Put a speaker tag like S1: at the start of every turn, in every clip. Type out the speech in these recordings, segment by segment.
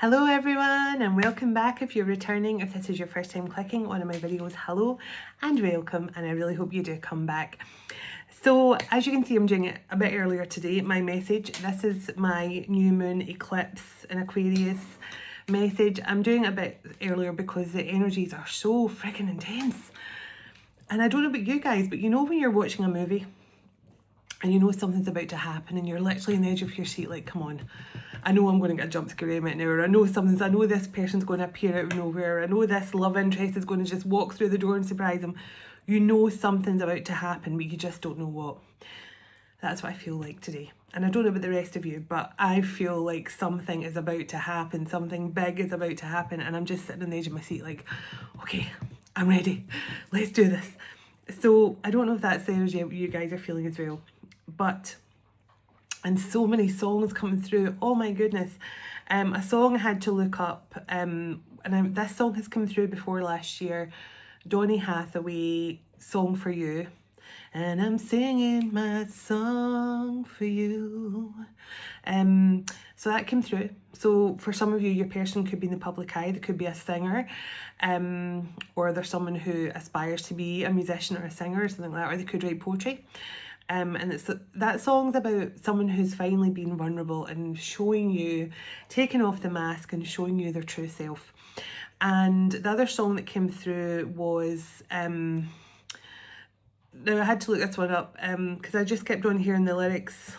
S1: Hello everyone and welcome back. If you're returning, if this is your first time clicking one of my videos, hello and welcome, and I really hope you do come back. So as you can see, I'm doing it a bit earlier today. My message, this is my new moon eclipse in Aquarius message. I'm doing it a bit earlier because the energies are so freaking intense. And I don't know about you guys, but you know when you're watching a movie and you know something's about to happen and you're literally on the edge of your seat like, come on, I know I'm going to get a jump scare right now, or I know this person's going to appear out of nowhere, I know this love interest is going to just walk through the door and surprise them. You know something's about to happen, but you just don't know what. That's what I feel like today. And I don't know about the rest of you, but I feel like something is about to happen, something big is about to happen, and I'm just sitting on the edge of my seat like, okay, I'm ready, let's do this. So I don't know if that's the energy you guys are feeling as well, but and so many songs coming through. Oh my goodness. A song I had to look up, this song has come through before last year. Donny Hathaway, Song for You. And I'm singing my song for you. So that came through. So for some of you, your person could be in the public eye. They could be a singer, or there's someone who aspires to be a musician or a singer or something like that, or they could write poetry. And that song's about someone who's finally been vulnerable and showing you, taking off the mask and showing you their true self. And the other song that came through was, now I had to look this one up because I just kept on hearing the lyrics.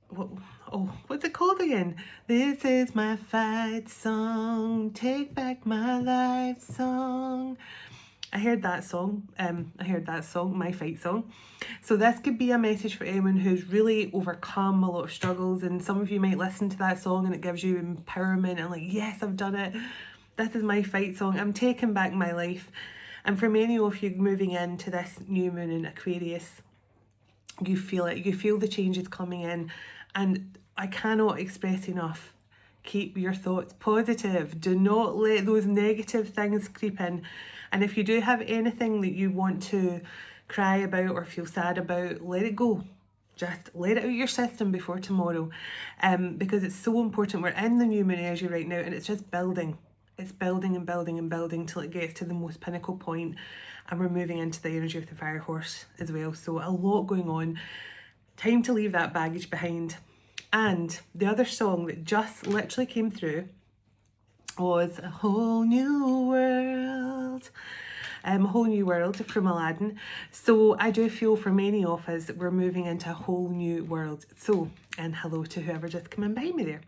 S1: What's it called again? This is my fight song, take back my life song. I heard that song, my fight song. So this could be a message for anyone who's really overcome a lot of struggles, and some of you might listen to that song and it gives you empowerment and like, yes, I've done it. This is my fight song. I'm taking back my life. And for many of you moving into this new moon in Aquarius, you feel it. You feel the changes coming in, and I cannot express enough. Keep your thoughts positive. Do not let those negative things creep in. And if you do have anything that you want to cry about or feel sad about, let it go. Just let it out of your system before tomorrow. Because it's so important. We're in the new moon energy right now, and it's just building. It's building and building and building till it gets to the most pinnacle point, and we're moving into the energy of the fire horse as well. So a lot going on. Time to leave that baggage behind. And the other song that just literally came through was A Whole New World. A Whole New World from Aladdin. So I do feel for many of us that we're moving into a whole new world. So, and hello to whoever just came in behind me there.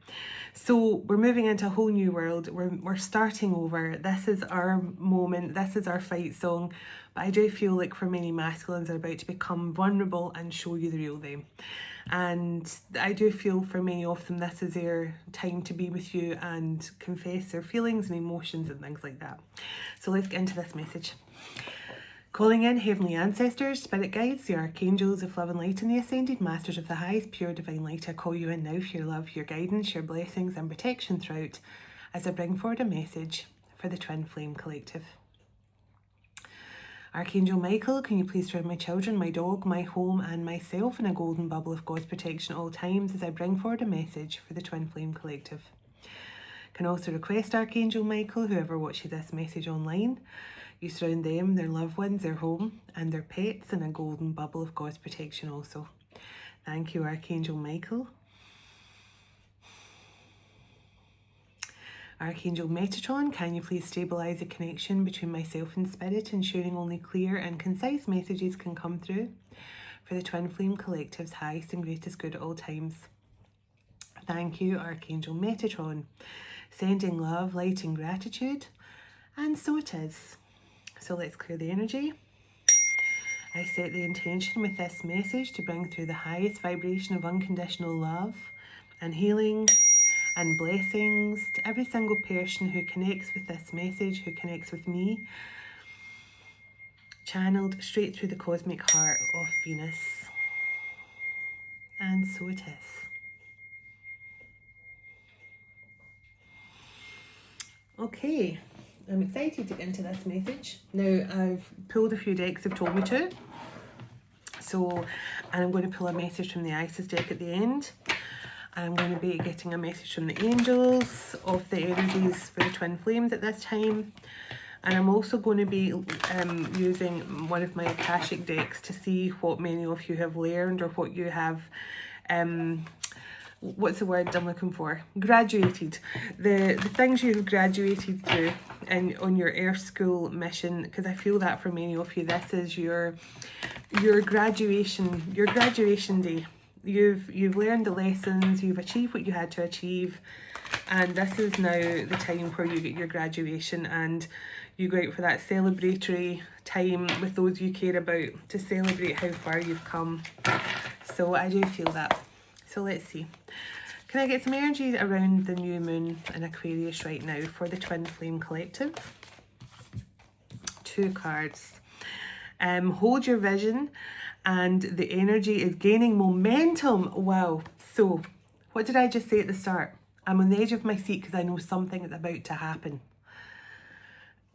S1: So we're moving into a whole new world. We're starting over. This is our moment. This is our fight song. But I do feel like for many masculines are about to become vulnerable and show you the real them. And I do feel for many of them, this is their time to be with you and confess their feelings and emotions and things like that. So let's get into this message. Calling in heavenly ancestors, spirit guides, the archangels of love and light, and the ascended masters of the highest pure divine light, I call you in now for your love, your guidance, your blessings and protection throughout, as I bring forward a message for the Twin Flame Collective. Archangel Michael, can you please surround my children, my dog, my home and myself in a golden bubble of God's protection at all times as I bring forward a message for the Twin Flame Collective. Can also request Archangel Michael, whoever watches this message online, you surround them, their loved ones, their home and their pets in a golden bubble of God's protection also. Thank you, Archangel Michael. Archangel Metatron, can you please stabilise the connection between myself and Spirit, ensuring only clear and concise messages can come through for the Twin Flame Collective's highest and greatest good at all times. Thank you, Archangel Metatron. Sending love, light and gratitude. And so it is. So let's clear the energy. I set the intention with this message to bring through the highest vibration of unconditional love and healing and blessings to every single person who connects with this message, who connects with me, channeled straight through the cosmic heart of Venus. And so it is. Okay, I'm excited to get into this message. Now, I've pulled a few decks have told me to. So, and I'm going to pull a message from the Isis deck at the end. I'm going to be getting a message from the angels of the energies for the twin flames at this time. And I'm also going to be using one of my Akashic decks to see what many of you have learned, or what you have, what's the word I'm looking for? Graduated. The things you've graduated through on your Earth School mission, because I feel that for many of you, this is your graduation day. You've learned the lessons, you've achieved what you had to achieve, and this is now the time where you get your graduation, and you go out for that celebratory time with those you care about to celebrate how far you've come. So I do feel that. So let's see. Can I get some energy around the new moon in Aquarius right now for the Twin Flame Collective? 2 cards. Hold your vision, and the energy is gaining momentum. Wow. So what did I just say at the start? I'm on the edge of my seat because I know something is about to happen.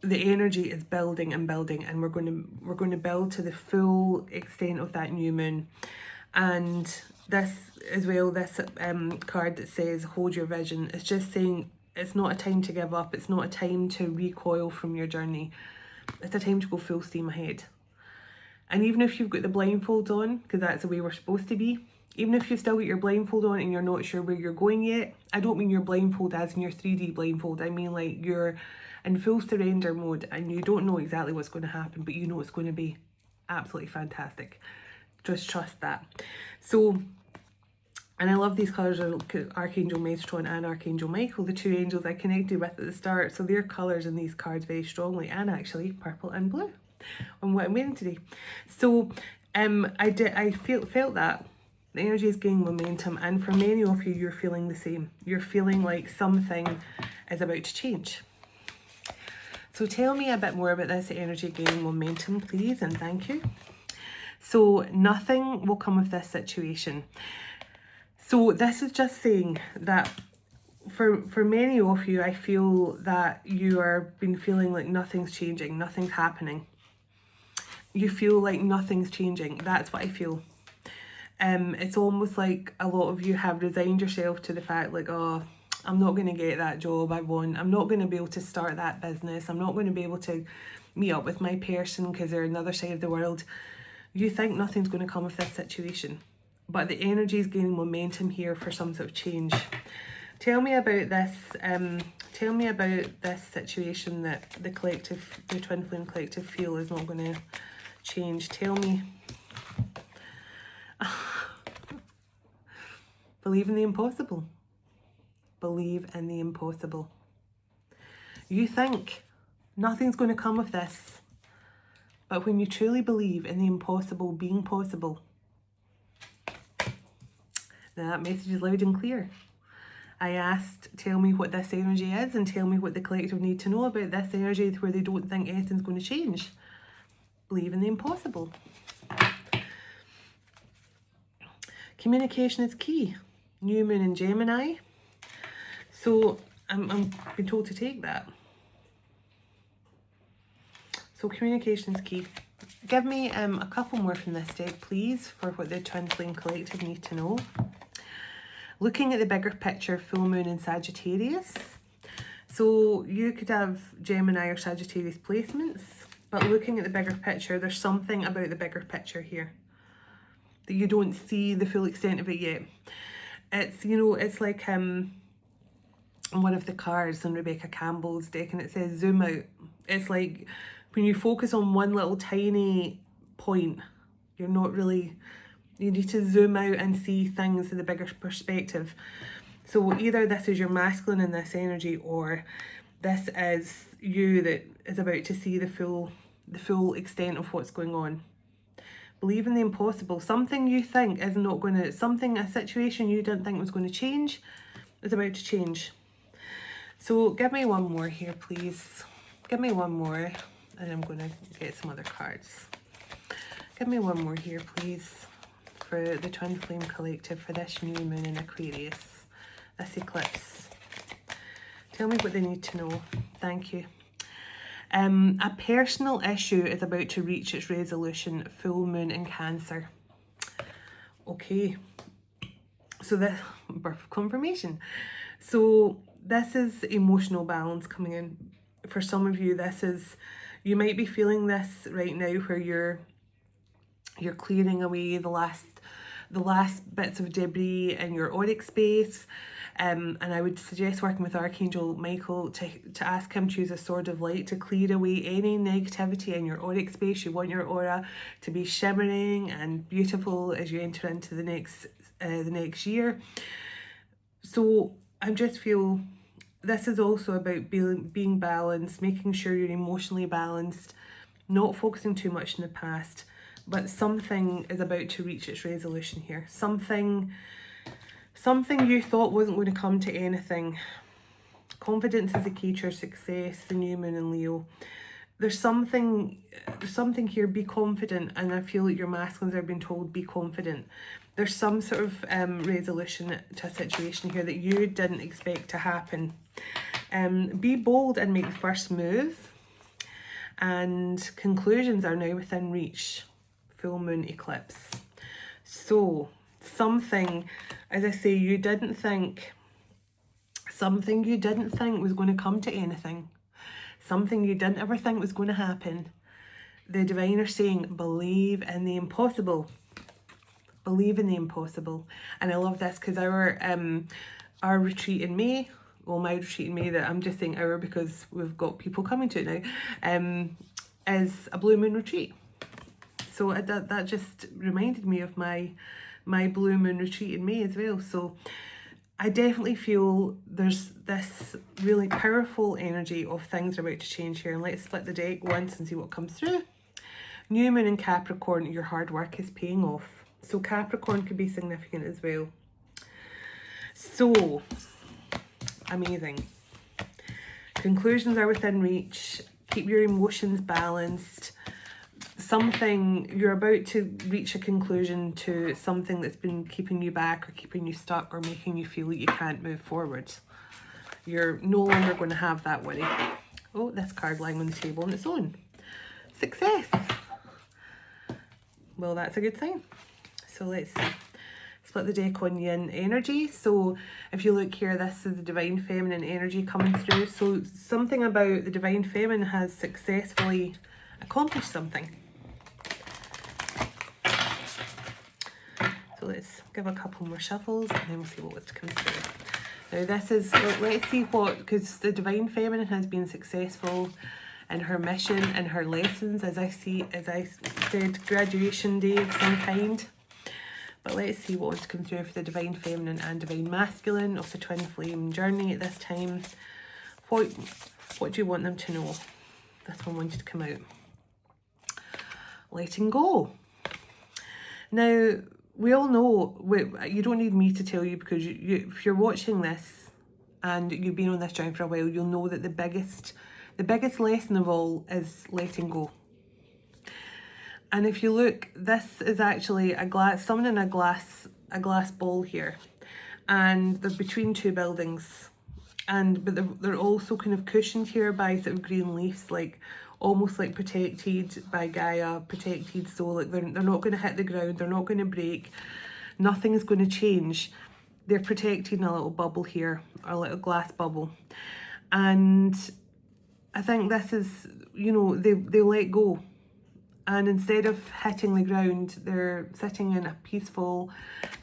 S1: The energy is building and building, and we're going to build to the full extent of that new moon. And this as well, this card that says hold your vision, is just saying it's not a time to give up. It's not a time to recoil from your journey. It's a time to go full steam ahead. And even if you've got the blindfold on, because that's the way we're supposed to be, even if you've still got your blindfold on and you're not sure where you're going yet, I don't mean your blindfold as in your 3D blindfold. I mean like you're in full surrender mode and you don't know exactly what's going to happen, but you know it's going to be absolutely fantastic. Just trust that. So, and I love these colours, Archangel Metatron and Archangel Michael, the 2 angels I connected with at the start. So their colours in these cards very strongly, and actually purple and blue on what I'm wearing today. So I felt that the energy is gaining momentum, and for many of you, you're feeling the same. You're feeling like something is about to change. So tell me a bit more about this energy gaining momentum, please, and thank you. So nothing will come of this situation. So this is just saying that for many of you, I feel that you are been feeling like nothing's changing, nothing's happening. You feel like nothing's changing. That's what I feel. It's almost like a lot of you have resigned yourself to the fact like, oh, I'm not going to get that job I want. I'm not going to be able to start that business. I'm not going to be able to meet up with my person because they're on the other side of the world. You think nothing's going to come of this situation, but the energy is gaining momentum here for some sort of change. Tell me about this. Tell me about this situation that the collective, the Twin Flame Collective, feel is not going to change. Tell me. Believe in the impossible. Believe in the impossible. You think nothing's going to come of this, but when you truly believe in the impossible being possible, then that message is loud and clear. I asked, tell me what this energy is, and tell me what the collective need to know about this energy where they don't think anything's going to change. Believe in the impossible. Communication is key. New moon in Gemini. So I'm being told to take that. So communication is key. Give me a couple more from this deck, please, for what the Twin Flame Collective need to know. Looking at the bigger picture, full moon in Sagittarius. So you could have Gemini or Sagittarius placements, but looking at the bigger picture, there's something about the bigger picture here that you don't see the full extent of it yet. It's, you know, it's like one of the cards on Rebecca Campbell's deck, and it says zoom out. It's like when you focus on one little tiny point, you're not really, you need to zoom out and see things in the bigger perspective. So either this is your masculine in this energy, or this is you that is about to see the full extent of what's going on. Believe in the impossible. Something you think is not going to, a situation you didn't think was going to change is about to change. So give me one more here, please. Give me one more, and I'm going to get some other cards. Give me one more here, please, for the Twin Flame Collective for this new moon in Aquarius, this eclipse. Tell me what they need to know. Thank you. A personal issue is about to reach its resolution, full moon in Cancer. Okay. So this, birth of confirmation. So this is emotional balance coming in. For some of you, you might be feeling this right now, where you're clearing away the last bits of debris in your auric space. And I would suggest working with Archangel Michael to ask him to use a sword of light to clear away any negativity in your auric space. You want your aura to be shimmering and beautiful as you enter into the next year. So I just feel this is also about being balanced, making sure you're emotionally balanced, not focusing too much in the past. But something is about to reach its resolution here. Something you thought wasn't going to come to anything. Confidence is the key to your success, the new moon in Leo. There's something here, be confident, and I feel like your masculines are being told, be confident. There's some sort of resolution to a situation here that you didn't expect to happen. Be bold and make the first move. And conclusions are now within reach. Full moon eclipse. So something, as I say, you didn't think was going to come to anything, something you didn't ever think was going to happen. The divine are saying, believe in the impossible. Believe in the impossible. And I love this because our retreat in May, well, my retreat in May, that I'm just saying our because we've got people coming to it now, is a blue moon retreat. So that just reminded me of my blue moon retreat in May as well. So I definitely feel there's this really powerful energy of things are about to change here. And let's split the deck once and see what comes through. New moon in Capricorn, your hard work is paying off. So Capricorn could be significant as well. So amazing. Conclusions are within reach. Keep your emotions balanced. You're about to reach a conclusion to something that's been keeping you back or keeping you stuck or making you feel that you can't move forward. You're no longer going to have that worry. Oh, this card lying on the table on its own. Success. Well, that's a good sign. So let's split the deck on yin energy. So if you look here, this is the divine feminine energy coming through. So something about the divine feminine has successfully accomplished something. So let's give a couple more shuffles and then we'll see what was to come through. Now this is, let's see what, because the divine feminine has been successful in her mission and her lessons, as I said, graduation day of some kind. But let's see what wants to come through for the divine feminine and divine masculine of the twin flame journey at this time. What do you want them to know? This one wanted to come out. Letting go. Now, we all know, you don't need me to tell you, because if you're watching this and you've been on this journey for a while, you'll know that the biggest lesson of all is letting go. And if you look, this is actually someone in a glass ball here, and they're between two buildings, but they're also kind of cushioned here by sort of green leaves, like almost like protected by Gaia, protected, so like they're not going to hit the ground, they're not going to break, nothing's going to change. They're protected in a little bubble here, a little glass bubble. And I think this is, they let go. And instead of hitting the ground, they're sitting in a peaceful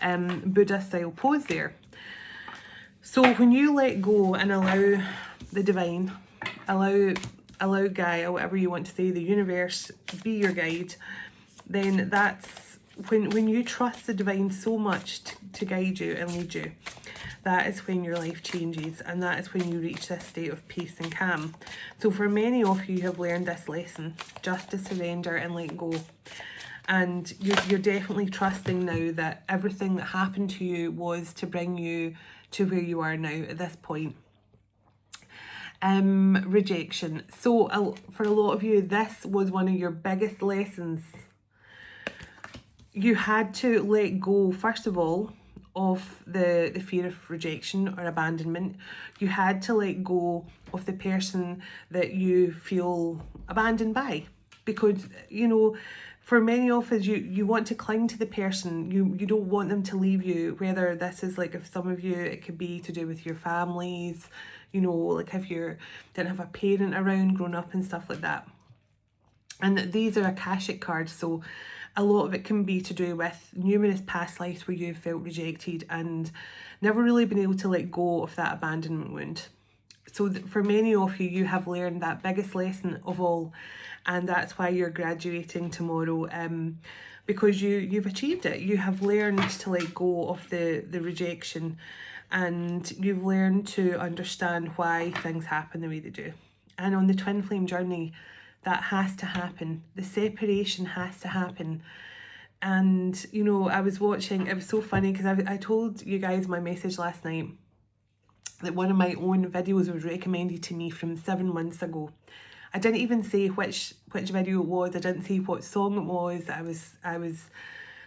S1: Buddha-style pose there. So when you let go and allow the divine, allow Gaia, whatever you want to say, the universe, be your guide, then that's when you trust the divine so much to guide you and lead you, that is when your life changes, and that is when you reach this state of peace and calm. So for many of you have learned this lesson, just to surrender and let go. And you're definitely trusting now that everything that happened to you was to bring you to where you are now at this point. Rejection. So for a lot of you, this was one of your biggest lessons. You had to let go, first of all, of the fear of rejection or abandonment. You had to let go of the person that you feel abandoned by, because for many of us, you want to cling to the person. You don't want them to leave you. Whether this is like, if some of you, it could be to do with your families, you know, like if you didn't have a parent around growing up and stuff like that. And these are Akashic cards, so a lot of it can be to do with numerous past lives where you felt rejected and never really been able to let go of that abandonment wound. So for many of you, you have learned that biggest lesson of all, and that's why you're graduating tomorrow, because you've achieved it. You have learned to let go of the rejection, and you've learned to understand why things happen the way they do. And on the twin flame journey, that has to happen. The separation has to happen. And, you know, I was watching, it was so funny because I told you guys my message last night that one of my own videos was recommended to me from 7 months ago. I didn't even say which video it was. I didn't say what song it was. I was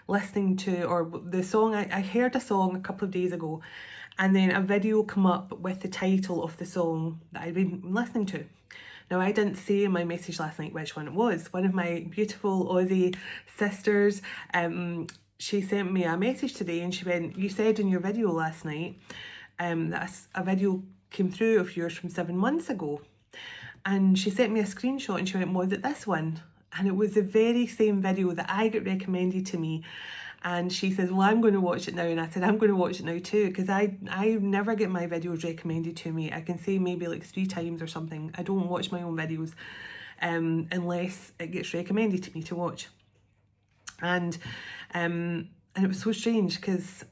S1: listening to, or the song, I heard a song a couple of days ago, and then a video come up with the title of the song that I'd been listening to. Now, I didn't say in my message last night which one it was. One of my beautiful Aussie sisters, she sent me a message today and she went, you said in your video last night that a video came through of yours from 7 months ago. And she sent me a screenshot and she went, was it this one? And it was the very same video that I got recommended to me. And she says, well, I'm going to watch it now. And I said, I'm going to watch it now too, because I never get my videos recommended to me. I can say maybe like 3 times or something. I don't watch my own videos unless it gets recommended to me to watch. And it was so strange because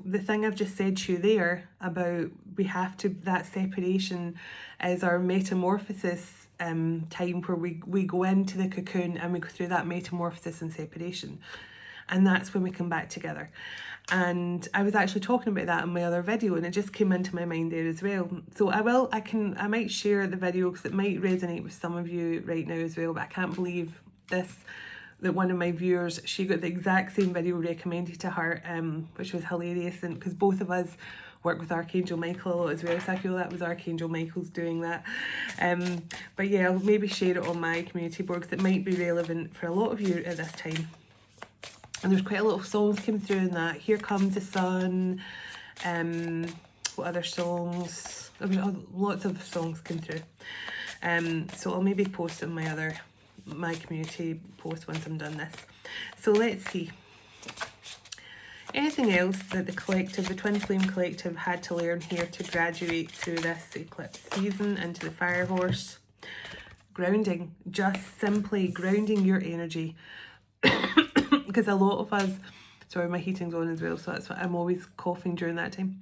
S1: the thing I've just said to you there about we have to, that separation is our metamorphosis time where we go into the cocoon and we go through that metamorphosis and separation. And that's when we come back together. And I was actually talking about that in my other video and it just came into my mind there as well. So I might share the video because it might resonate with some of you right now as well, but I can't believe this, that one of my viewers, she got the exact same video recommended to her, which was hilarious, and because both of us work with Archangel Michael a lot as well, so I feel that was Archangel Michael's doing that. But yeah, I'll maybe share it on my community board because it might be relevant for a lot of you at this time. And there's quite a lot of songs came through in that. Here Comes the Sun. What other songs? I mean, lots of songs came through. So I'll maybe post in my community post once I'm done this. So let's see. Anything else that the collective, the Twin Flame Collective, had to learn here to graduate through this eclipse season into the Fire Horse? Grounding. Just simply grounding your energy. Because a lot of us, sorry, my heating's on as well, so that's why I'm always coughing during that time.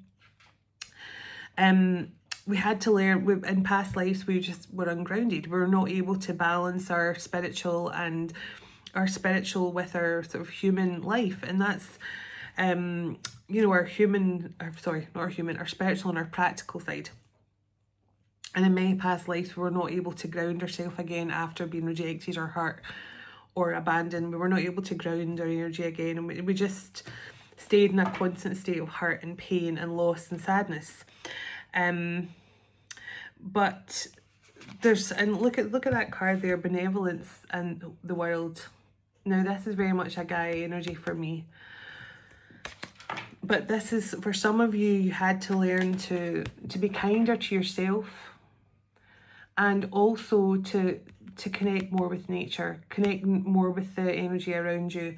S1: We had to learn, in past lives, we just were ungrounded. We were not able to balance our spiritual with our sort of human life. And that's, you know, our spiritual and our practical side. And in many past lives, we were not able to ground ourselves again after being rejected or hurt or abandoned. We were not able to ground our energy again, and we just stayed in a constant state of hurt and pain and loss and sadness. But there's, and look at that card there, benevolence and the world. Now this is very much a guy energy for me, but this is, for some of you, you had to learn to be kinder to yourself, and also to connect more with nature, connect more with the energy around you,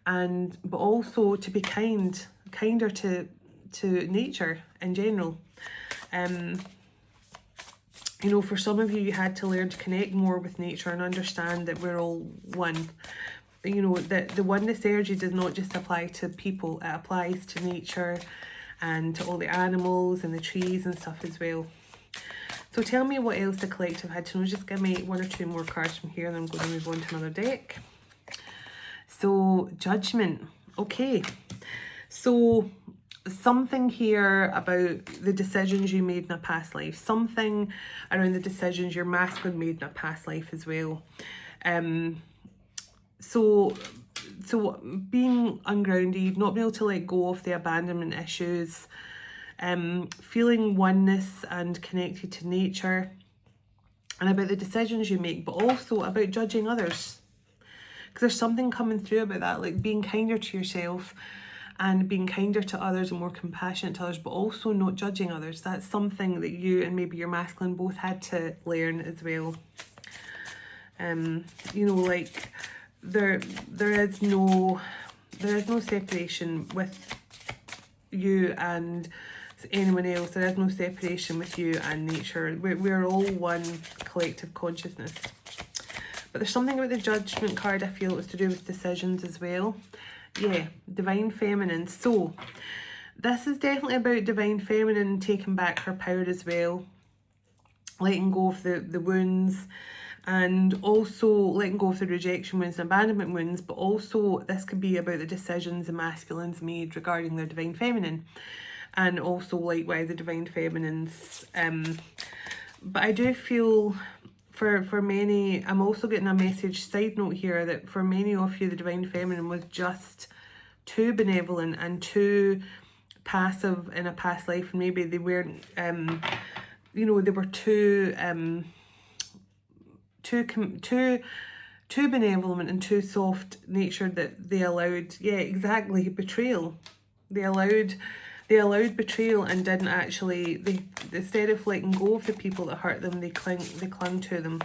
S1: but also to be kinder to nature in general. You know, for some of you, you had to learn to connect more with nature and understand that we're all one. You know, that the oneness energy does not just apply to people, it applies to nature and to all the animals and the trees and stuff as well. So tell me what else the collective had to know. Just give me 1 or 2 more cards from here and I'm going to move on to another deck. So, Judgment. Okay. So, something here about the decisions you made in a past life. Something around the decisions your masculine made in a past life as well. So being ungrounded, not being able to let go of the abandonment issues, feeling oneness and connected to nature, and about the decisions you make, but also about judging others. Because there's something coming through about that, like being kinder to yourself and being kinder to others and more compassionate to others, but also not judging others. That's something that you and maybe your masculine both had to learn as well. You know, like there is no separation with you and anyone else. There is no separation with you and nature. We're all one collective consciousness. But there's something about the Judgment card, I feel it was to do with decisions as well. Yeah, Divine Feminine. So this is definitely about Divine Feminine taking back her power as well, letting go of the wounds, and also letting go of the rejection wounds and abandonment wounds. But also this could be about the decisions the masculines made regarding their Divine Feminine, and also likewise the Divine Feminines. But I do feel for many, I'm also getting a message, side note here, that for many of you the Divine Feminine was just too benevolent and too passive in a past life, and maybe they weren't you know, they were too benevolent and too soft natured, that they allowed, yeah, exactly, betrayal. They allowed betrayal and didn't actually, they instead of letting go of the people that hurt them, they clung to them.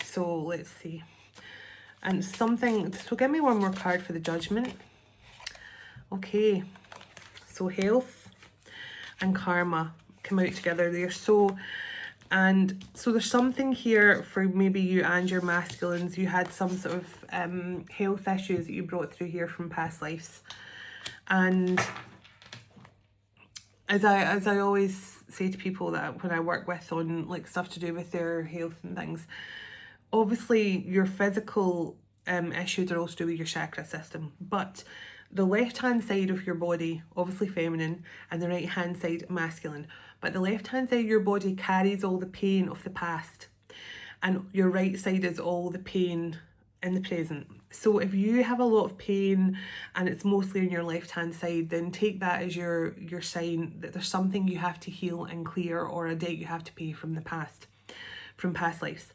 S1: So let's see. And something, so give me one more card for the Judgment. Okay, so health and karma come out together there. So, and so there's something here for maybe you and your masculines. You had some sort of health issues that you brought through here from past lives. And as I always say to people that when I work with on like stuff to do with their health and things, obviously your physical issues are also to do with your chakra system, but the left hand side of your body, obviously feminine, and the right hand side masculine, but the left hand side of your body carries all the pain of the past, and your right side is all the pain in the present. So if you have a lot of pain and it's mostly on your left hand side, then take that as your sign that there's something you have to heal and clear, or a debt you have to pay from the past, from past lives.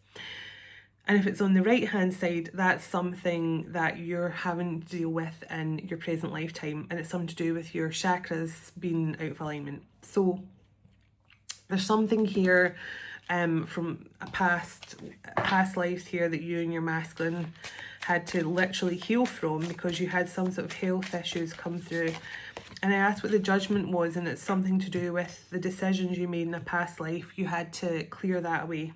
S1: And if it's on the right hand side, that's something that you're having to deal with in your present lifetime, and it's something to do with your chakras being out of alignment. So there's something here from a past lives here that you and your masculine had to literally heal from, because you had some sort of health issues come through. And I asked what the Judgment was, and it's something to do with the decisions you made in a past life. You had to clear that away.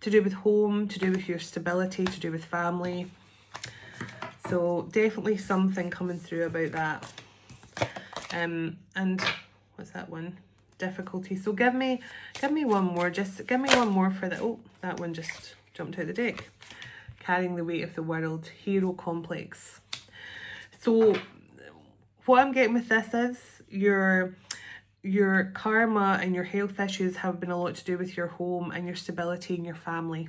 S1: To do with home, to do with your stability, to do with family. So definitely something coming through about that. And what's that one? Difficulty. So give me one more. Just give me one more for the, oh, that one just jumped out the deck. Carrying the weight of the world. Hero complex. So what I'm getting with this is your karma and your health issues have been a lot to do with your home and your stability and your family.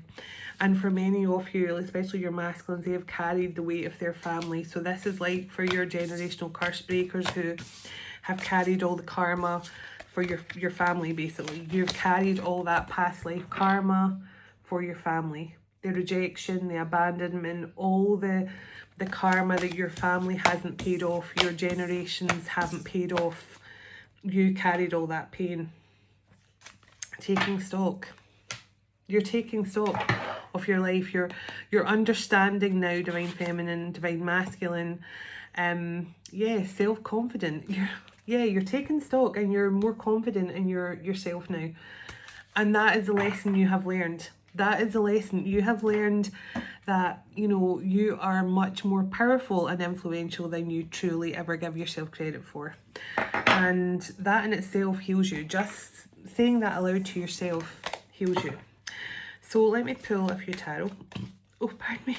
S1: And for many of you, especially your masculines, they have carried the weight of their family. So this is like for your generational curse breakers who have carried all the karma for your family, basically. You've carried all that past life karma for your family. The rejection, the abandonment, all the karma that your family hasn't paid off, your generations haven't paid off. You carried all that pain. Taking stock. You're taking stock of your life. You're understanding now, Divine Feminine, Divine Masculine. Yeah, self-confident. You're taking stock and you're more confident in yourself now. And that is a lesson you have learned. That is a lesson you have learned, that, you know, you are much more powerful and influential than you truly ever give yourself credit for. And that in itself heals you. Just saying that aloud to yourself heals you. So let me pull a few tarot. Oh, pardon me.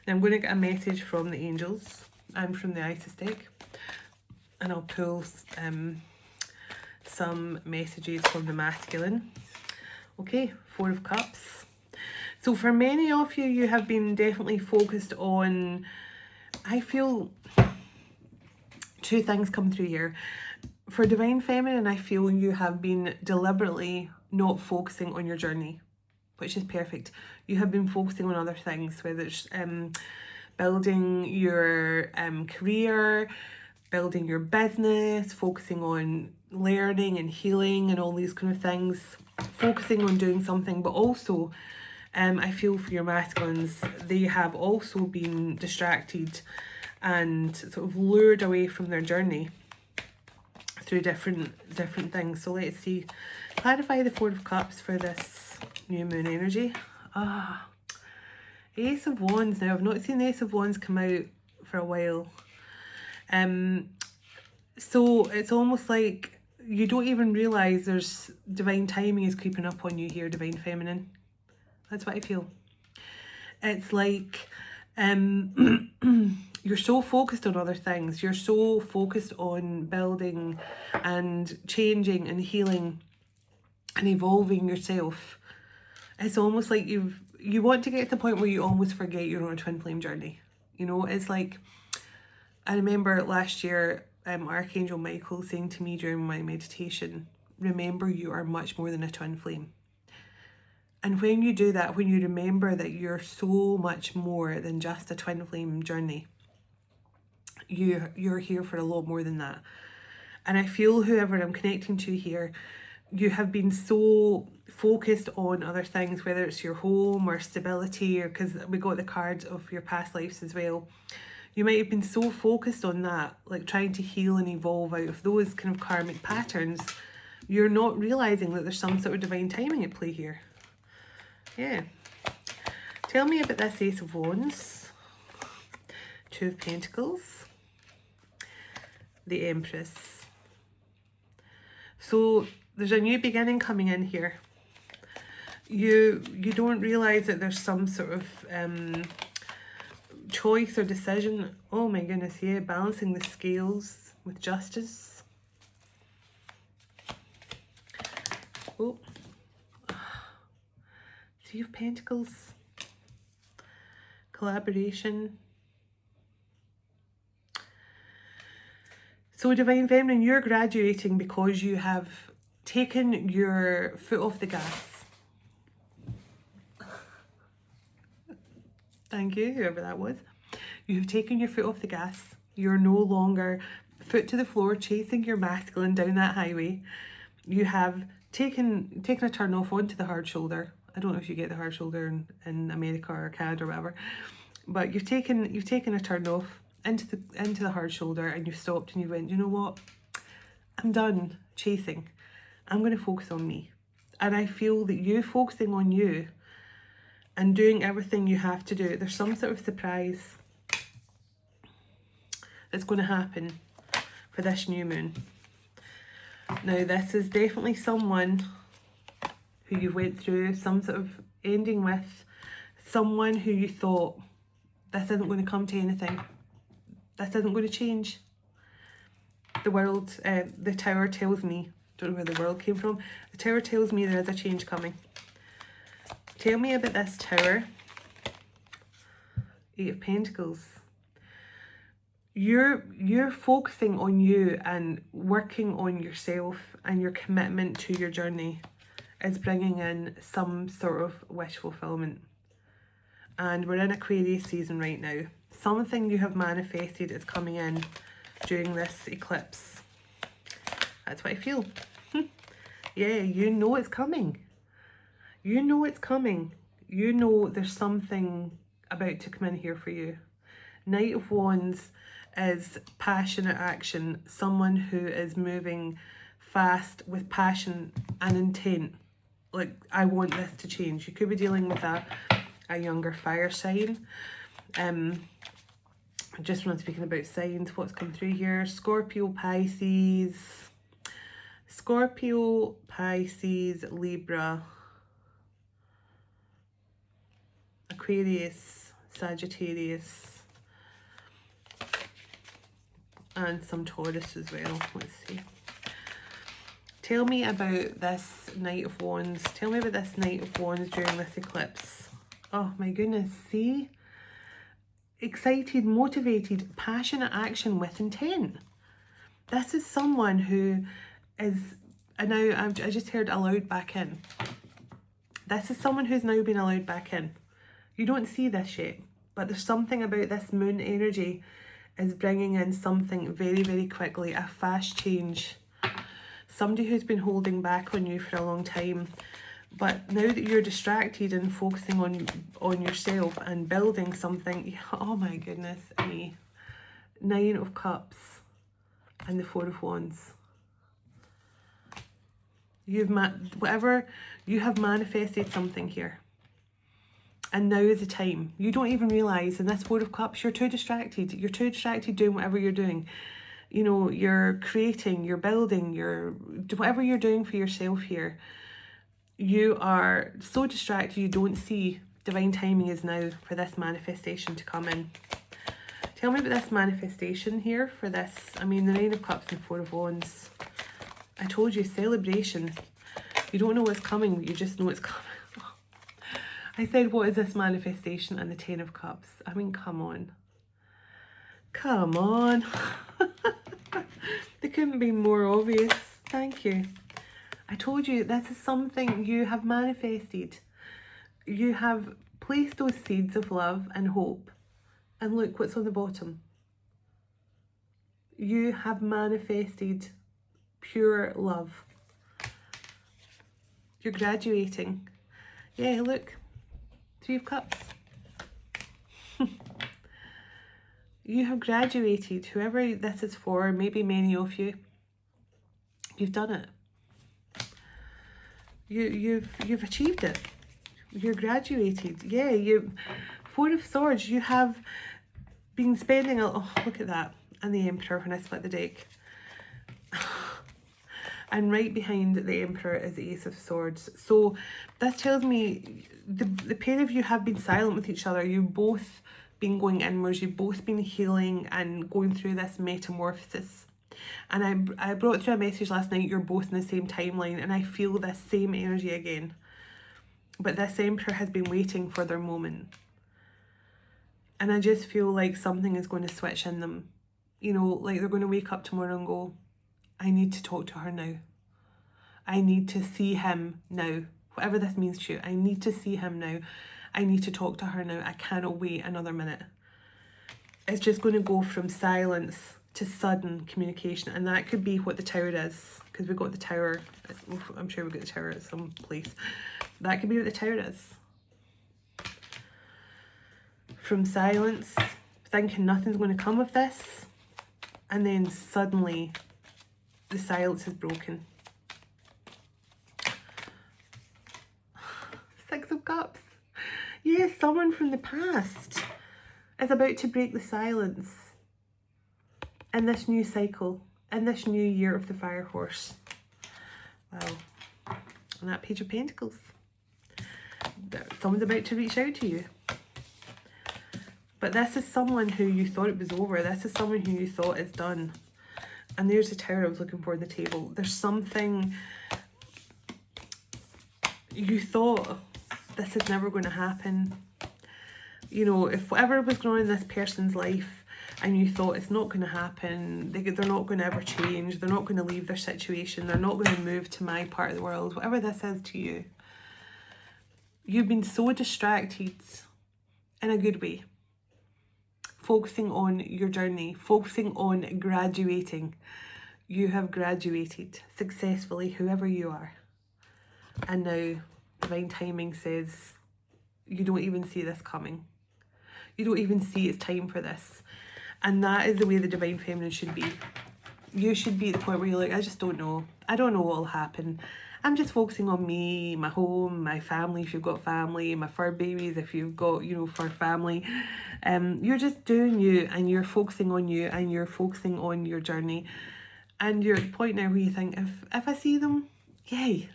S1: I'm going to get a message from the angels and from the Isis deck. And I'll pull some messages from the masculine. Okay, Four of Cups. So for many of you, you have been definitely focused on, I feel two things come through here. For Divine Feminine, I feel you have been deliberately not focusing on your journey. which is perfect. You have been focusing on other things, whether it's building your career, building your business, focusing on learning and healing and all these kind of things, focusing on doing something. But also I feel for your masculines, they have also been distracted and sort of lured away from their journey through different things. So let's see, clarify the Four of Cups for this new moon energy. Ace of Wands. Now, I've not seen the Ace of Wands come out for a while. So it's almost like you don't even realise there's divine timing is creeping up on you here, Divine Feminine. That's what I feel. It's like you're so focused on other things. You're so focused on building and changing and healing and evolving yourself. It's almost like you want to get to the point where you almost forget you're on a twin flame journey. You know, it's like, I remember last year, Archangel Michael saying to me during my meditation, remember you are much more than a twin flame. And when you do that, when you remember that you're so much more than just a twin flame journey, you're here for a lot more than that. And I feel whoever I'm connecting to here, you have been so focused on other things, whether it's your home or stability, or because we got the cards of your past lives as well. You might have been so focused on that, like trying to heal and evolve out of those kind of karmic patterns, you're not realizing that there's some sort of divine timing at play here. Yeah. Tell me about this Ace of Wands, Two of Pentacles, the Empress. So there's a new beginning coming in here. You don't realize that there's some sort of choice or decision. Oh my goodness, yeah, balancing the scales with justice. Oh. Three of Pentacles, collaboration. So Divine Feminine, you're graduating because you have taken your foot off the gas. Thank you, whoever that was. You have taken your foot off the gas. You're no longer foot to the floor chasing your masculine down that highway. You have taken a turn off onto the hard shoulder. I don't know if you get the hard shoulder in America or Canada or whatever, but you've taken a turn off into the hard shoulder, and you've stopped and you went, you know what? I'm done chasing. I'm going to focus on me. And I feel that you focusing on you and doing everything you have to do, there's some sort of surprise that's going to happen for this new moon. Now, this is definitely someone who you went through some sort of ending with, someone who you thought, this isn't going to come to anything. This isn't going to change. The world, the Tower tells me, don't know where the world came from, the Tower tells me there is a change coming. Tell me about this Tower. Eight of Pentacles. You're focusing on you and working on yourself, and your commitment to your journey is bringing in some sort of wish fulfillment. And we're in Aquarius season right now. Something you have manifested is coming in during this eclipse. That's what I feel. Yeah, you know it's coming. You know it's coming. You know there's something about to come in here for you. Knight of Wands is passionate action. Someone who is moving fast with passion and intent. Like, I want this to change. You could be dealing with a younger fire sign. Just when I'm speaking about signs, what's come through here? Scorpio, Pisces, Libra, Aquarius, Sagittarius, and some Taurus as well. Let's see. Tell me about this Knight of Wands. Tell me about this Knight of Wands during this eclipse. Oh my goodness, see? Excited, motivated, passionate action with intent. This is someone who is, and now I just heard aloud back in. This is someone who's now been allowed back in. You don't see this yet, but there's something about this moon energy is bringing in something very, very quickly, a fast change. Somebody who's been holding back on you for a long time. But now that you're distracted and focusing on yourself and building something, oh my goodness me. 9 of Cups and the 4 of Wands. You have manifested something here. And now is the time. You don't even realise in this 4 of Cups, you're too distracted. You're too distracted doing whatever you're doing. You know, you're creating, you're building, whatever you're doing for yourself here. You are so distracted you don't see divine timing is now for this manifestation to come in. Tell me about this manifestation here for this. I mean, the 9 of Cups and 4 of Wands. I told you, celebration. You don't know what's coming, but you just know it's coming. I said, what is this manifestation? And the 10 of Cups. I mean, come on. Come on. They couldn't be more obvious. Thank you. I told you, this is something you have manifested. You have placed those seeds of love and hope. And look what's on the bottom. You have manifested pure love. You're graduating. Yeah, look. 3 of Cups. You have graduated. Whoever this is for, maybe many of you, you've done it. You've achieved it. You're graduated. Yeah, 4 of Swords. You have been spending oh, look at that. And the Emperor when I split the deck. And right behind the Emperor is the Ace of Swords. So this tells me the pair of you have been silent with each other. You've both been going inwards. You've both been healing and going through this metamorphosis. And I brought through a message last night, you're both in the same timeline, and I feel this same energy again. But this Emperor has been waiting for their moment. And I just feel like something is going to switch in them. You know, like they're going to wake up tomorrow and go, I need to talk to her now. I need to see him now. Whatever this means to you, I need to see him now. I need to talk to her now. I cannot wait another minute. It's just going to go from silence to sudden communication. And that could be what the Tower is. Because we've got the Tower. I'm sure we've got the Tower at some place. That could be what the Tower is. From silence, thinking nothing's going to come of this. And then suddenly the silence is broken. 6 of Cups. Yes, someone from the past is about to break the silence in this new cycle, in this new year of the Fire Horse. Wow. And that Page of Pentacles. Someone's about to reach out to you. But this is someone who you thought it was over. This is someone who you thought is done. And there's the Tower I was looking for on the table. There's something you thought this is never going to happen. You know, if whatever was going on in this person's life and you thought it's not going to happen, they're not going to ever change, they're not going to leave their situation, they're not going to move to my part of the world, whatever this is to you, you've been so distracted in a good way. Focusing on your journey, focusing on graduating. You have graduated successfully, whoever you are. And now divine timing says you don't even see this coming. You don't even see it's time for this. And that is the way the divine feminine should be. You should be at the point where you're like, I just don't know. I don't know what will happen. I'm just focusing on me, my home, my family, if you've got family, my fur babies, if you've got, you know, fur family. You're just doing you, and you're focusing on you, and you're focusing on your journey. And you're at the point now where you think, if I see them, yay.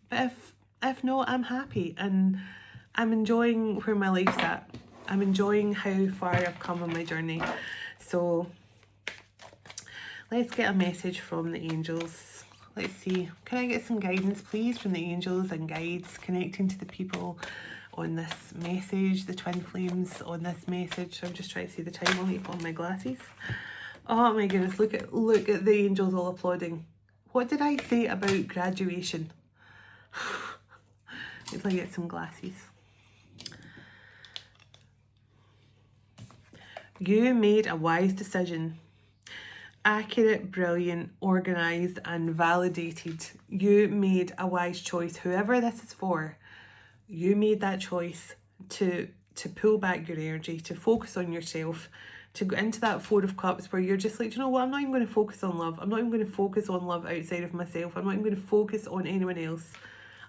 S1: But if not, I'm happy, and I'm enjoying where my life's at. I'm enjoying how far I've come on my journey. So let's get a message from the angels. Let's see. Can I get some guidance, please, from the angels and guides connecting to the people on this message, the twin flames on this message? I'm just trying to see the time. I'll need to put on my glasses. Oh my goodness, look at the angels all applauding. What did I say about graduation? Until I get some glasses. You made a wise decision. Accurate, brilliant, organised and validated. You made a wise choice. Whoever this is for, you made that choice to pull back your energy, to focus on yourself, to go into that Four of Cups where you're just like, do you know what, I'm not even going to focus on love. I'm not even going to focus on love outside of myself. I'm not even going to focus on anyone else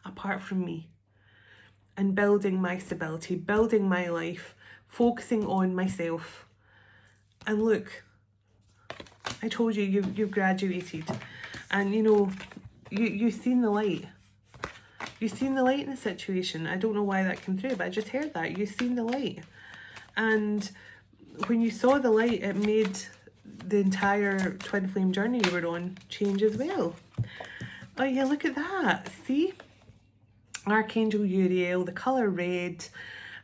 S1: apart from me. And building my stability, building my life, focusing on myself. And look, I told you, you've graduated. And you know, you've seen the light. You've seen the light in the situation. I don't know why that came through, but I just heard that. You've seen the light. And when you saw the light, it made the entire twin flame journey you were on change as well. Oh yeah, look at that. See? Archangel Uriel, the colour red,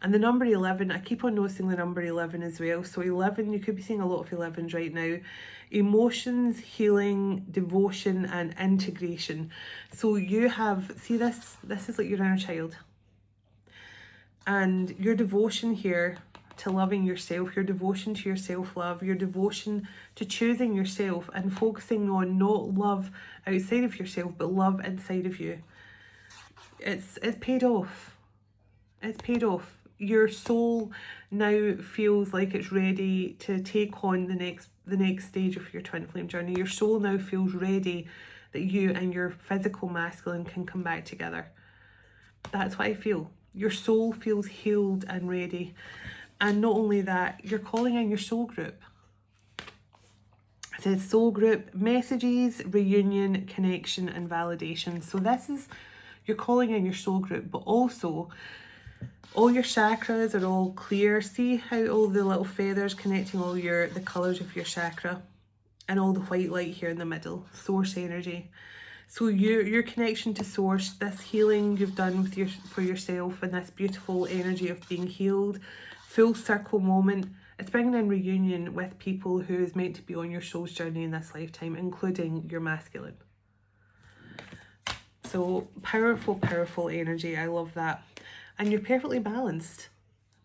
S1: and the number 11. I keep on noticing the number 11 as well. So 11, you could be seeing a lot of 11s right now. Emotions, healing, devotion and integration. So you have, see this is like your inner child. And your devotion here to loving yourself, your devotion to your self-love, your devotion to choosing yourself and focusing on not love outside of yourself, but love inside of you. It's paid off. It's paid off. Your soul now feels like it's ready to take on the next stage of your twin flame journey. Your soul now feels ready that you and your physical masculine can come back together. That's what I feel. Your soul feels healed and ready. And not only that, you're calling in your soul group. It says soul group, messages, reunion, connection and validation. So this is, you're calling in your soul group, but also all your chakras are all clear. See how all the little feathers connecting all the colours of your chakra, and all the white light here in the middle, source energy. So your connection to source, this healing you've done with for yourself, and this beautiful energy of being healed, full circle moment, it's bringing in reunion with people who is meant to be on your soul's journey in this lifetime, including your masculine. So powerful, powerful energy. I love that. And you're perfectly balanced.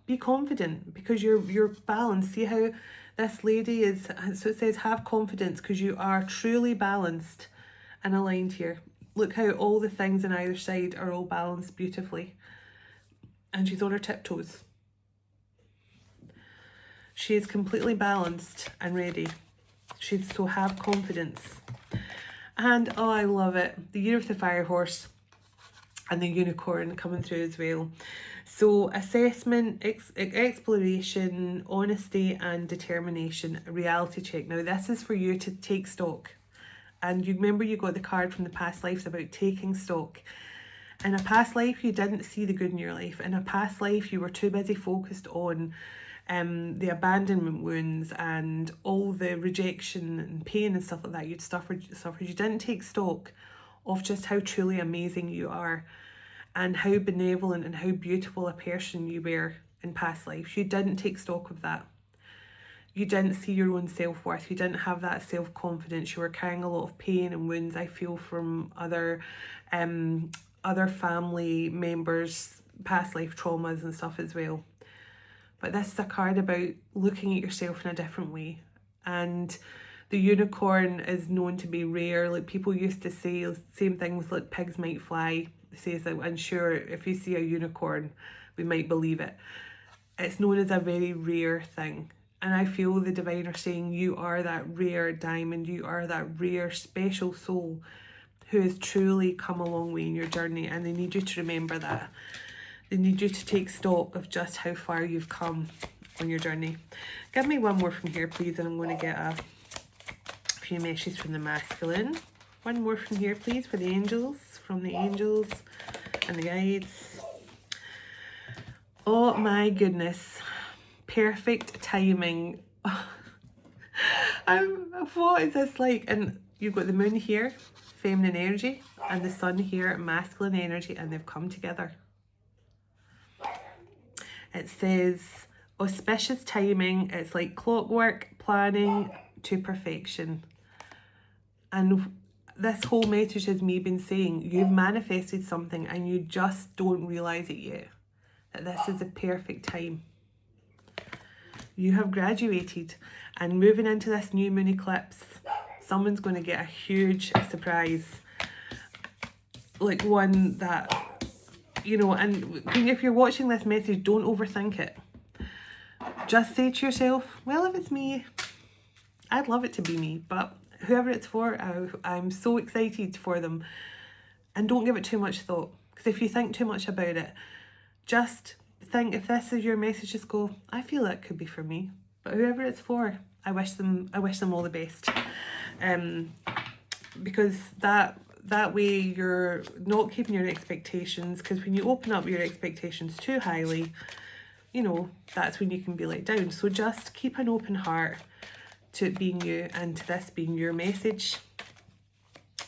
S1: Be confident because you're balanced. See how this lady is, so it says have confidence because you are truly balanced and aligned here. Look how all the things on either side are all balanced beautifully. And she's on her tiptoes. She is completely balanced and ready. So have confidence. And oh, I love it. The year of the fire horse and the unicorn coming through as well. So assessment, exploration, honesty and determination, reality check. Now this is for you to take stock. And you remember you got the card from the past lives about taking stock. In a past life, you didn't see the good in your life. In a past life, you were too busy focused on the abandonment wounds and all the rejection and pain and stuff like that you'd suffered. You didn't take stock of just how truly amazing you are and how benevolent and how beautiful a person you were in past lives. You didn't take stock of that. You didn't see your own self-worth. You didn't have that self-confidence. You were carrying a lot of pain and wounds, I feel, from other family members, past life traumas and stuff as well. But this is a card about looking at yourself in a different way. And the unicorn is known to be rare. Like people used to say same things like pigs might fly. It says that, and sure, if you see a unicorn, we might believe it. It's known as a very rare thing. And I feel the divine are saying you are that rare diamond. You are that rare special soul who has truly come a long way in your journey. And they need you to remember that. They need you to take stock of just how far you've come on your journey. Give me one more from here, please, and I'm going to get a few messages from the masculine. One more from here, please, for the angels, from the angels and the guides. Oh my goodness. Perfect timing. What is this like? And you've got the moon here, feminine energy, and the sun here, masculine energy, and they've come together. It says auspicious timing. It's like clockwork, planning to perfection. And this whole message has me been saying you've manifested something and you just don't realise it yet. That this is the perfect time. You have graduated, and moving into this new moon eclipse, someone's going to get a huge surprise. Like one that, you know, and if you're watching this message, don't overthink it. Just say to yourself, well, if it's me, I'd love it to be me, but whoever it's for, I'm so excited for them. And don't give it too much thought, because if you think too much about it, just think, if this is your message, just go, I feel that could be for me, but whoever it's for, I wish them all the best. Because that way you're not keeping your expectations, because when you open up your expectations too highly, you know, that's when you can be let down. So just keep an open heart to it being you and to this being your message.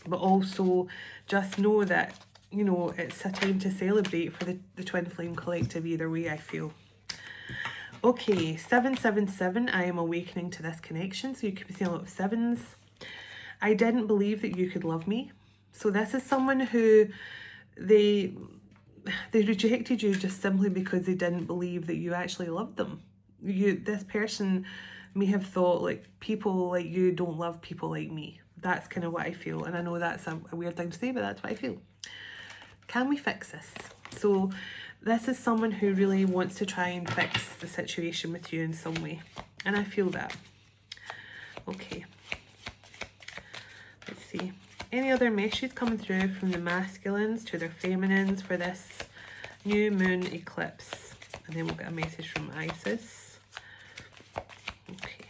S1: But also just know that, you know, it's a time to celebrate for the Twin Flame Collective either way, I feel. Okay, 777, I am awakening to this connection. So you could be seeing a lot of sevens. I didn't believe that you could love me. So this is someone who they rejected you just simply because they didn't believe that you actually loved them. This person may have thought, like, people like you don't love people like me. That's kind of what I feel. And I know that's a weird thing to say, but that's what I feel. Can we fix this? So this is someone who really wants to try and fix the situation with you in some way. And I feel that. Okay. Let's see. Any other messages coming through from the masculines to their feminines for this new moon eclipse? And then we'll get a message from Isis. Okay.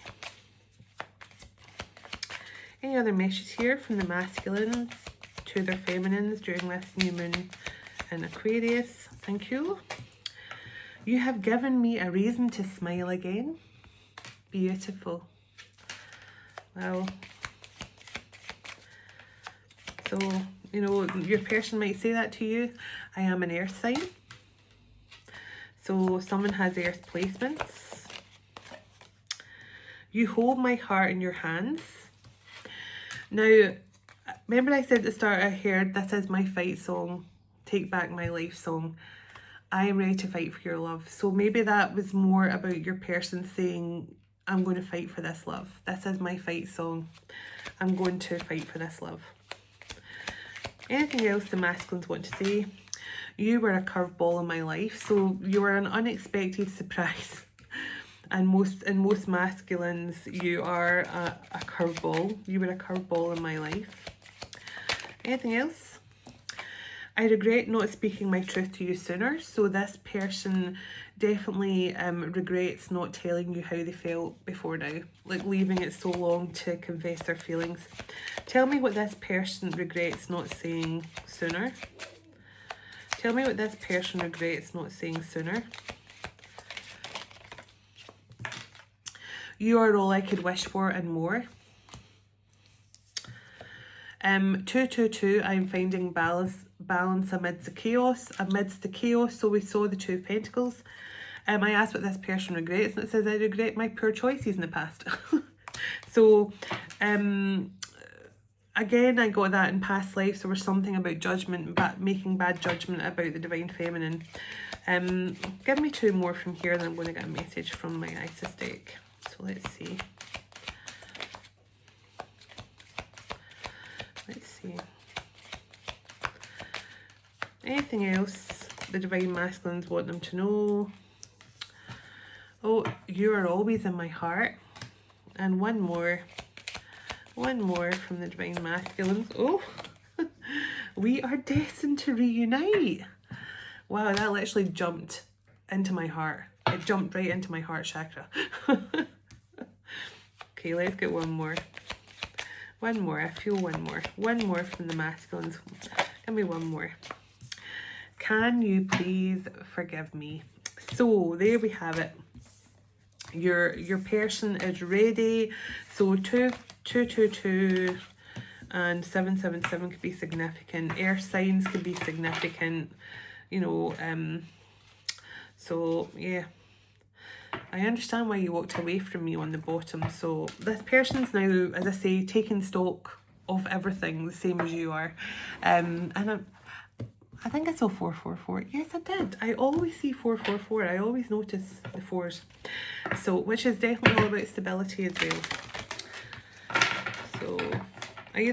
S1: Any other messages here from the masculines to their feminines during this new moon in Aquarius? Thank you. You have given me a reason to smile again. Beautiful. Wow. So, you know, your person might say that to you. I am an earth sign. So someone has earth placements. You hold my heart in your hands. Now, remember I said at the start, I heard this is my fight song, take back my life song. I am ready to fight for your love. So maybe that was more about your person saying, I'm going to fight for this love. This is my fight song. I'm going to fight for this love. Anything else the masculines want to say? You were a curveball in my life. So you were an unexpected surprise. And most masculines, you are a curveball. You were a curveball in my life. Anything else? I regret not speaking my truth to you sooner. So this person definitely regrets not telling you how they felt before now. Like leaving it so long to confess their feelings. Tell me what this person regrets not saying sooner. Tell me what this person regrets not saying sooner. You are all I could wish for and more. 222, I'm finding balance amidst the chaos. So we saw the Two of Pentacles. I asked what this person regrets, and it says I regret my poor choices in the past. So again, I got that in past lives. There was something about judgment, making bad judgment about the Divine Feminine. Give me two more from here, then I'm going to get a message from my Isis deck. So let's see. Let's see. Anything else the Divine Masculines want them to know? Oh, you are always in my heart. And one more from the Divine Masculines. Oh, we are destined to reunite. Wow, that literally jumped into my heart. It jumped right into my heart chakra. Okay, let's get one more. One more, I feel one more. One more from the masculines. Give me one more. Can you please forgive me? So there we have it. Your person is ready. So 222 and 777 could be significant. Air signs could be significant. You know, so yeah. I understand why you walked away from me on the bottom. So this person's now, as I say, taking stock of everything, the same as you are. And I think I saw 444. Yes, I did. I always see 444. I always notice the fours. So, which is definitely all about stability as well. So, I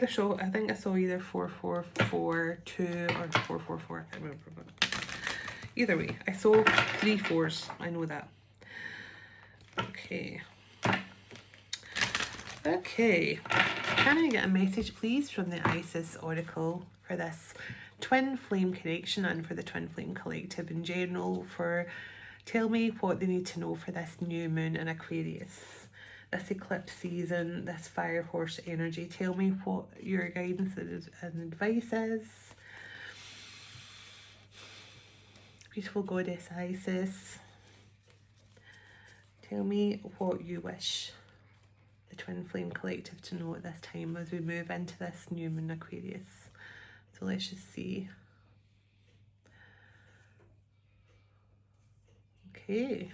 S1: think I saw either 4442 or 444. I can't remember. But either way, I saw 3 4s. I know that. Okay. Okay. Can I get a message, please, from the Isis Oracle for this twin flame connection and for the twin flame collective in general? Tell me what they need to know for this new moon in Aquarius, this eclipse season, this fire horse energy. Tell me what your guidance and advice is. Beautiful goddess Isis, tell me what you wish the twin flame collective to know at this time as we move into this new moon Aquarius. So let's just see. Okay,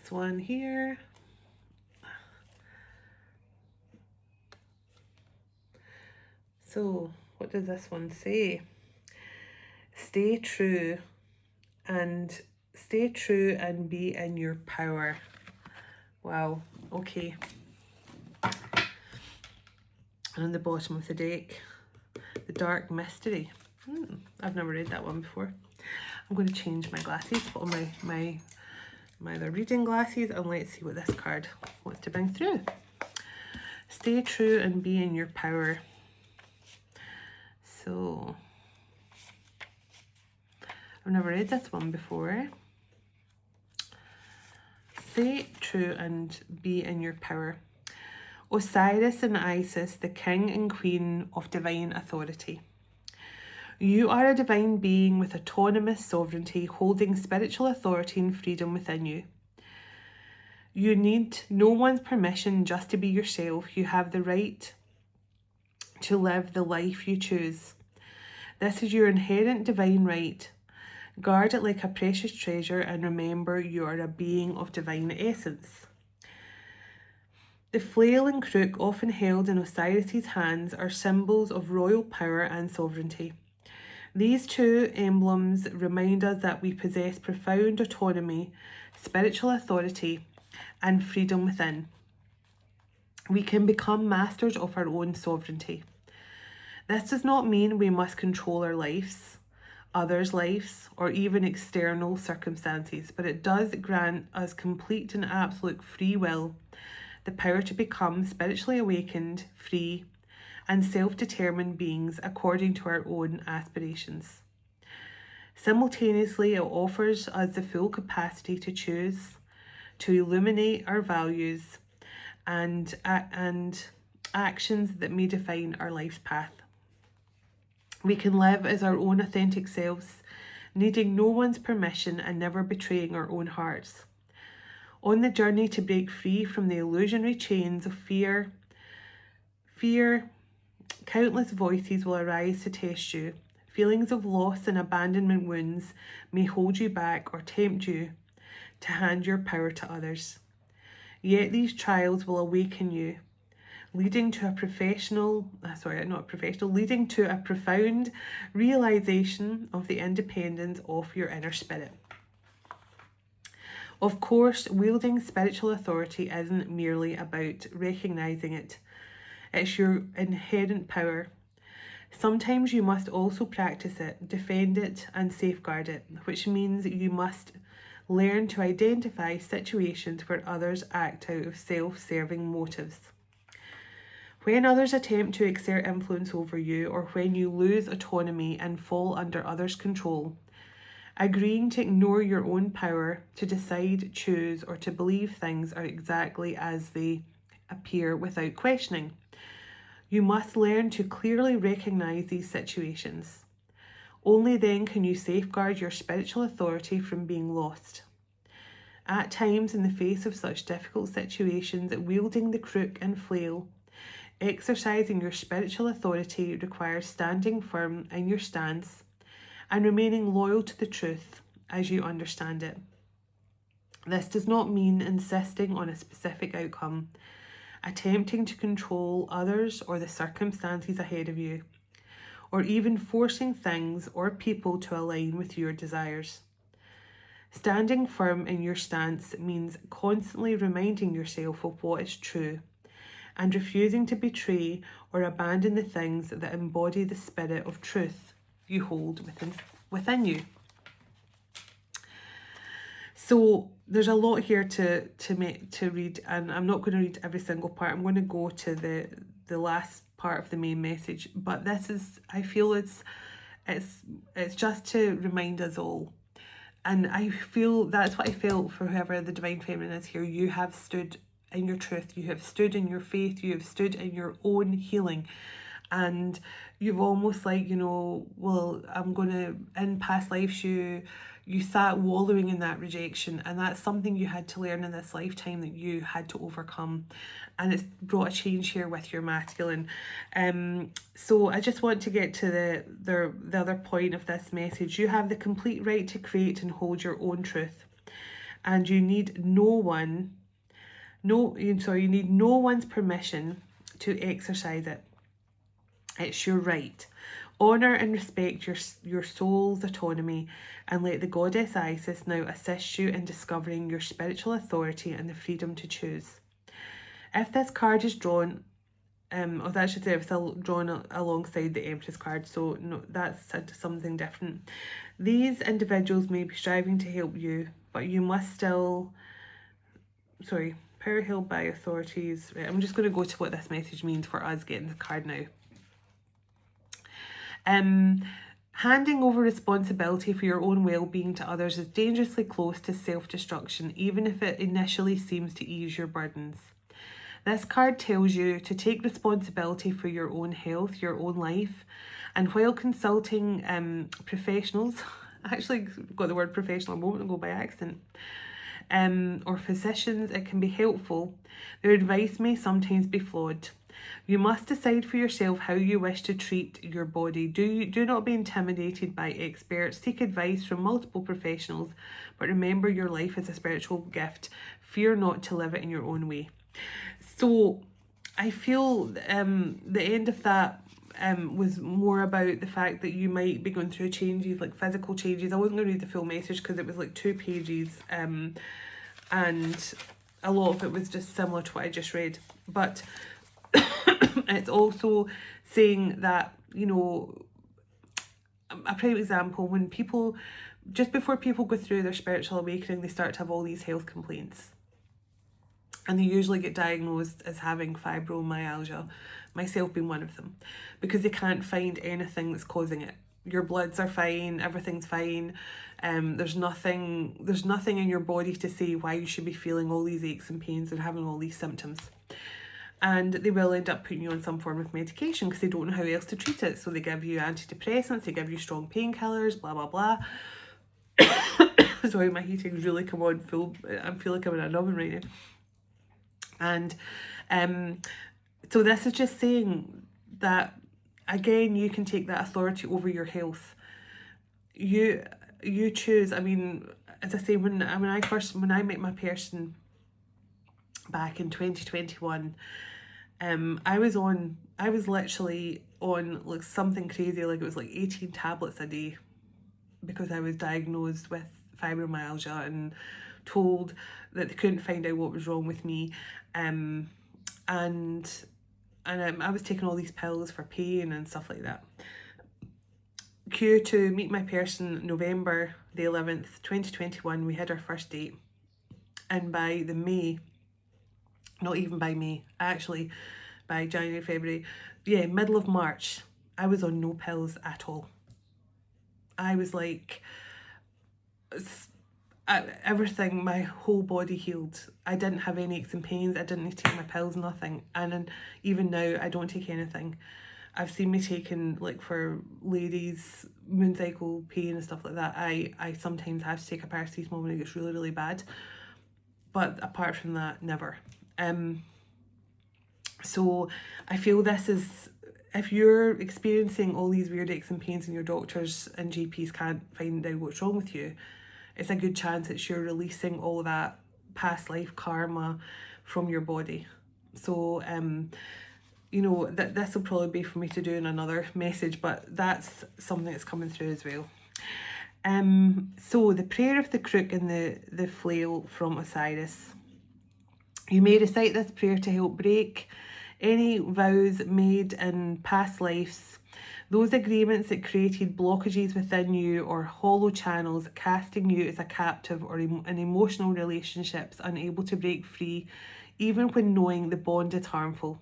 S1: this one here. So what does this one say? Stay true and be in your power. Wow, okay. And on the bottom of the deck, the dark mystery. I've never read that one before. I'm going to change my glasses, put on my other reading glasses, and let's see what this card wants to bring through. Stay true and be in your power. So, I've never read this one before. Stay true and be in your power. Osiris and Isis, the king and queen of divine authority. You are a divine being with autonomous sovereignty, holding spiritual authority and freedom within you. You need no one's permission just to be yourself. You have the right to live the life you choose. This is your inherent divine right. Guard it like a precious treasure and remember you are a being of divine essence. The flail and crook often held in Osiris's hands are symbols of royal power and sovereignty. These two emblems remind us that we possess profound autonomy, spiritual authority, and freedom within. We can become masters of our own sovereignty. This does not mean we must control our lives, others' lives, or even external circumstances, but it does grant us complete and absolute free will, the power to become spiritually awakened, free, and self-determined beings according to our own aspirations. Simultaneously, it offers us the full capacity to choose, to illuminate our values and actions that may define our life's path. We can live as our own authentic selves, needing no one's permission and never betraying our own hearts. On the journey to break free from the illusionary chains of fear, countless voices will arise to test you. Feelings of loss and abandonment wounds may hold you back or tempt you to hand your power to others. Yet these trials will awaken you, leading to a profound realization of the independence of your inner spirit. Of course, wielding spiritual authority isn't merely about recognizing it. It's your inherent power. Sometimes you must also practice it, defend it, and safeguard it, which means you must learn to identify situations where others act out of self-serving motives. When others attempt to exert influence over you, or when you lose autonomy and fall under others' control, agreeing to ignore your own power, to decide, choose, or to believe things are exactly as they appear without questioning. You must learn to clearly recognize these situations. Only then can you safeguard your spiritual authority from being lost. At times, in the face of such difficult situations, wielding the crook and flail, exercising your spiritual authority requires standing firm in your stance and remaining loyal to the truth as you understand it. This does not mean insisting on a specific outcome, attempting to control others or the circumstances ahead of you, or even forcing things or people to align with your desires. Standing firm in your stance means constantly reminding yourself of what is true and refusing to betray or abandon the things that embody the spirit of truth you hold within you. So there's a lot here to read, and I'm not going to read every single part. I'm going to go to the last part of the main message, but this is, I feel it's just to remind us all. And I feel that's what I felt for whoever the Divine Feminine is here. You have stood in your truth, you have stood in your faith, you have stood in your own healing, and you've almost like, you know, well, I'm gonna, in past lives you sat wallowing in that rejection, and that's something you had to learn in this lifetime that you had to overcome, and it's brought a change here with your masculine. So I just want to get to the other point of this message. You have the complete right to create and hold your own truth, and you need no one's permission to exercise it. It's your right. Honour and respect your soul's autonomy, and let the goddess Isis now assist you in discovering your spiritual authority and the freedom to choose. If this card is drawn, if it's drawn alongside the Empress card, so no, that's something different. These individuals may be striving to help you, but you must still, power held by authorities. Right, I'm just going to go to what this message means for us getting the card now. Handing over responsibility for your own well-being to others is dangerously close to self-destruction, even if it initially seems to ease your burdens. This card tells you to take responsibility for your own health, your own life, and while consulting professionals, I actually got the word professional a moment ago by accident, or physicians, it can be helpful. Their advice may sometimes be flawed. You must decide for yourself how you wish to treat your body. Do not be intimidated by experts. Seek advice from multiple professionals, but remember your life is a spiritual gift. Fear not to live it in your own way. So I feel the end of that was more about the fact that you might be going through changes, like physical changes. I wasn't going to read the full message because it was like 2 pages, and a lot of it was just similar to what I just read. But it's also saying that, you know, a prime example, when people, just before people go through their spiritual awakening, they start to have all these health complaints. And they usually get diagnosed as having fibromyalgia, myself being one of them, because they can't find anything that's causing it. Your bloods are fine, everything's fine. There's nothing in your body to say why you should be feeling all these aches and pains and having all these symptoms. And they will end up putting you on some form of medication because they don't know how else to treat it. So they give you antidepressants, they give you strong painkillers, blah, blah, blah. Sorry, my heating's really come on full. I feel like I'm in an oven right now. And so this is just saying that, again, you can take that authority over your health. You choose. I mean, as I say, when I met my person back in 2021, I was literally on like something crazy, like it was like 18 tablets a day, because I was diagnosed with fibromyalgia and told that they couldn't find out what was wrong with me, and I was taking all these pills for pain and stuff like that. Cue to meet my person November the 11th, 2021, we had our first date, and by the May, not even by May, actually by January, February, middle of March, I was on no pills at all. I was like, everything, my whole body healed. I didn't have any aches and pains, I didn't need to take my pills, nothing. And even now, I don't take anything. I've seen me taking, like for ladies, moon cycle pain and stuff like that, I sometimes have to take a paracetamol when it gets really, really bad. But apart from that, never. So I feel this is, if you're experiencing all these weird aches and pains and your doctors and GPs can't find out what's wrong with you, it's a good chance that you're releasing all that past life karma from your body. So, you know, that this will probably be for me to do in another message, but that's something that's coming through as well. So the prayer of the crook and the flail from Osiris. You may recite this prayer to help break any vows made in past lives, those agreements that created blockages within you or hollow channels, casting you as a captive or in emotional relationships, unable to break free, even when knowing the bond is harmful,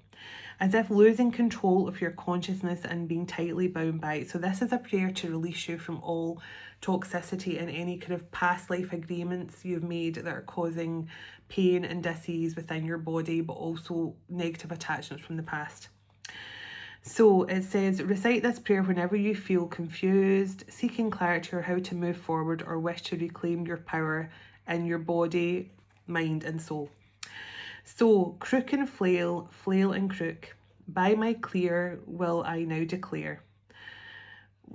S1: as if losing control of your consciousness and being tightly bound by it. So this is a prayer to release you from all toxicity and any kind of past life agreements you've made that are causing pain and dis-ease within your body, but also negative attachments from the past. So it says, recite this prayer whenever you feel confused, seeking clarity or how to move forward, or wish to reclaim your power in your body, mind and soul. So, crook and flail, flail and crook, by my clear will I now declare.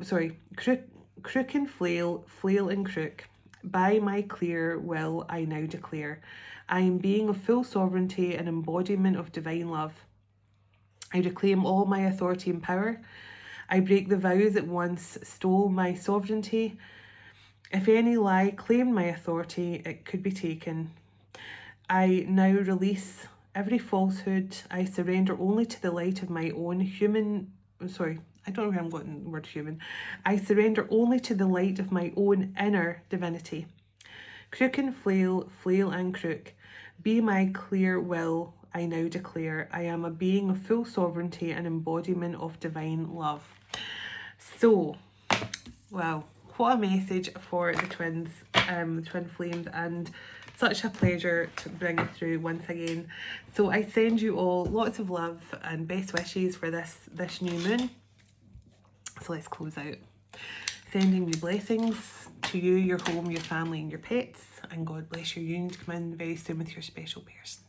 S1: Sorry, crook and flail, flail and crook, by my clear will I now declare. I am being of full sovereignty and embodiment of divine love. I reclaim all my authority and power. I break the vows that once stole my sovereignty. If any lie claimed my authority, it could be taken. I now release every falsehood. I surrender only to the light of my own I don't know where I'm getting the word human. I surrender only to the light of my own inner divinity. Crook and flail, flail and crook, be my clear will, I now declare. I am a being of full sovereignty and embodiment of divine love. So, wow, what a message for the twins, the twin flames, and such a pleasure to bring it through once again. So I send you all lots of love and best wishes for this new moon. So let's close out. Sending you blessings to you, your home, your family and your pets, and God bless your union to come in very soon with your special person.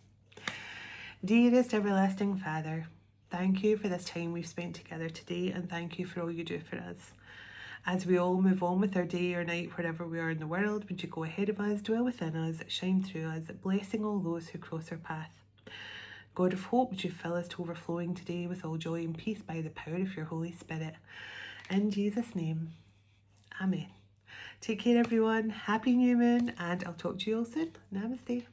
S1: Dearest everlasting Father, thank you for this time we've spent together today, and thank you for all you do for us. As we all move on with our day or night, wherever we are in the world, would you go ahead of us, dwell within us, shine through us, blessing all those who cross our path. God of hope, would you fill us to overflowing today with all joy and peace by the power of your Holy Spirit. In Jesus' name, amen. Take care everyone, happy new moon, and I'll talk to you all soon. Namaste.